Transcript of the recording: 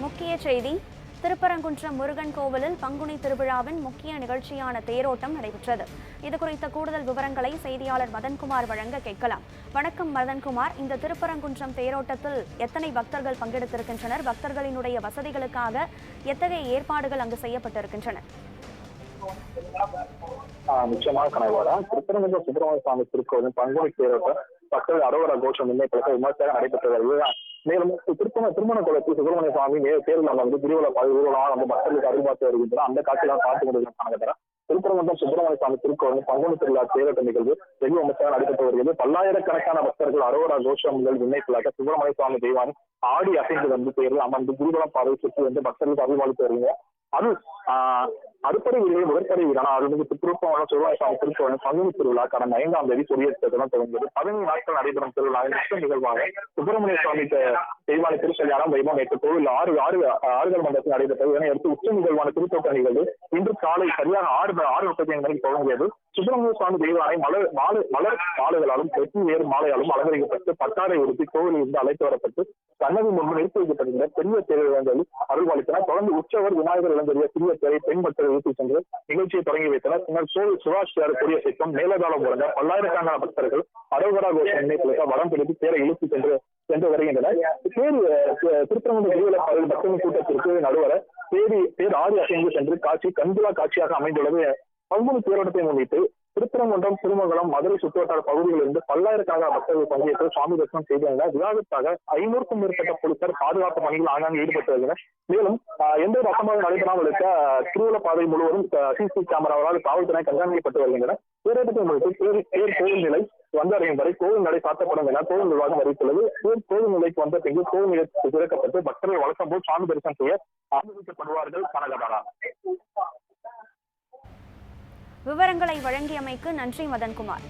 முக்கிய செய்தி. திருப்பரங்குன்றம் முருகன் கோவிலில் பங்குனி திருவிழாவின் முக்கிய நிகழ்ச்சியான தேரோட்டம் நடைபெற்றது. இதுகுறித்த கூடுதல் விவரங்களை செய்தியாளர் மதன்குமார் வழங்க கேட்கலாம். வணக்கம் மதன்குமார், இந்த திருப்பரங்குன்றம் தேரோட்டத்தில் எத்தனை பக்தர்கள் பங்கெடுத்திருக்கின்றனர்? பக்தர்களினுடைய வசதிகளுக்காக எத்தகைய ஏற்பாடுகள் அங்கு செய்யப்பட்டிருக்கின்றன? நிச்சயமாக கனவோட திருப்பரங்குன்றம் சுப்பிரமணிய சுவாமி திருக்கோவில் பங்குனி தேரோட்டம் பக்தர்கள் அரோகரா கோஷம் முன்னேற்றத்தை விமர்சையாக நடைபெற்று வருகிறது. மேலும் திருமண குளத்தில் சுப்பிரமணிய சுவாமி தேர்தல் வந்து கிரிவல ஊர்வலம் வந்து பக்தர்களுக்கு அருள்பார்த்து வருகின்றன. அந்த காட்சியெல்லாம் பார்த்து கொண்டிருக்கிறாங்க. திருப்பரங்குன்றம் சுப்பிரமணிய சுவாமி திருக்கோவில் பங்குனி திருவிழா தேரோட்ட நிகழ்வு வெகு விமர்சையாக நடைபெற்று வருகிறது. பல்லாயிரக்கணக்கான பக்தர்கள் அரோகரா கோஷங்கள் விண்ணப்பிலாக சுப்பிரமணிய சுவாமி தெய்வானை ஆடி அசைந்து வந்து தேர்தல் அமர்ந்து கிரிவலம் பாதை சுற்றி வந்து பக்தர்களுக்கு அருள்பாலித்து வருகின்றனர். அது அறுப்படை வீரர்கள் முதற்படை வீரனா அருள்மிகு திருப்பவன சுப்பிரமணிய சுவாமி திருக்கோவில் பங்குனி திருவிழா கடந்த 5ஆம் தேதி கொடியேற்றத்துடன் தொடங்கியது. 15 நாட்கள் நடைபெறும் திருவிழாவின் முக்கிய நிகழ்வாக சுப்பிரமணிய சுவாமி தெய்வானை திருக்கல்யாணம் வைபவம் நேற்று கோவில் ஆறுகள் மண்டலத்தில் நடைபெற்றது. இதனை அடுத்து உச்ச நிகழ்வான திருத்தோட்ட நிகழ்வு இன்று காலை சரியாக 6:35 மணிக்கு தொடங்கியது. சுப்பிரமணிய சுவாமி தெய்வானை மலர் மாலைகளாலும் வெற்றி வேறு மாலையாலும் அலங்கரிக்கப்பட்டு பட்டாடை உடுத்தி கோவிலில் இருந்து அழைத்து வரப்பட்டு கண்ணகி முன்பு நிறுத்தி வைக்கப்படுகிற பெரிய தேர்தல் அருள்வாளித்தனர். தொடர்ந்து உற்சவர் விநாயகர் இளந்தெரிய சிறிய தேரை பெண் பக்தர்கள் இழுத்து சென்று நிகழ்ச்சியை தொடங்கி வைத்தனர். பின்னர் கோவில் சுபாஷியார் கொடிய சிற்பம் மேலதாளம் முழங்க பல்லாயிரக்கணக்கான பக்தர்கள் அரோகரா கோஷம் நினைத்து வடம் பிடித்து தேரை இழுத்து சென்று வருகின்றனர். திருப்பரங்குன்றம் கிரிவல பாதையில் பக்தர்கள் கூட்டத்திற்கு நடுவர தேர் ஆறு அசைந்து சென்று கண்குலா காட்சியாக அமைந்துள்ளது. பங்குனி தேரோட்டத்தை முன்னிட்டு திருப்பரங்குன்றம், திருமங்கலம், மதுரை சுற்றுவட்டார பகுதிகளில் இருந்து பல்லாயிரக்கணக்கான பக்தர்கள் பங்கேற்று சுவாமி தரிசனம் செய்திருந்தனர். விவாதத்தாக 500க்கும் மேற்பட்ட போலீசார் பாதுகாப்பு பணிகள் ஆங்காங்கே ஈடுபட்டு வருகின்றனர். மேலும் எந்த ஒரு அசம்பாவிதம் நடைபெறாமல் இருக்க திருவிழா பாதை முழுவதும் சிசிடிவி கேமராவால் காவல்துறை கண்காணிக்கப்பட்டு வருகின்றனர். தேரோட்டத்தை முன்னிட்டு தேர் கோவில் நிலை வந்தடையும் வரை கோவில் நடை சாத்தப்படும் என கோவில் நிர்வாகம் அறிவித்துள்ளது. கோவில் நிலைக்கு வந்த பின்பு கோவில் நிலையத்தில் திறக்கப்பட்டு பக்தர்கள் வழக்கம் போல் சுவாமி தரிசனம் செய்ய அனுமதிக்கப்படுவார்கள். கனகதாரா. விவரங்களை வழங்கியமைக்கு நன்றி மதன்குமார்.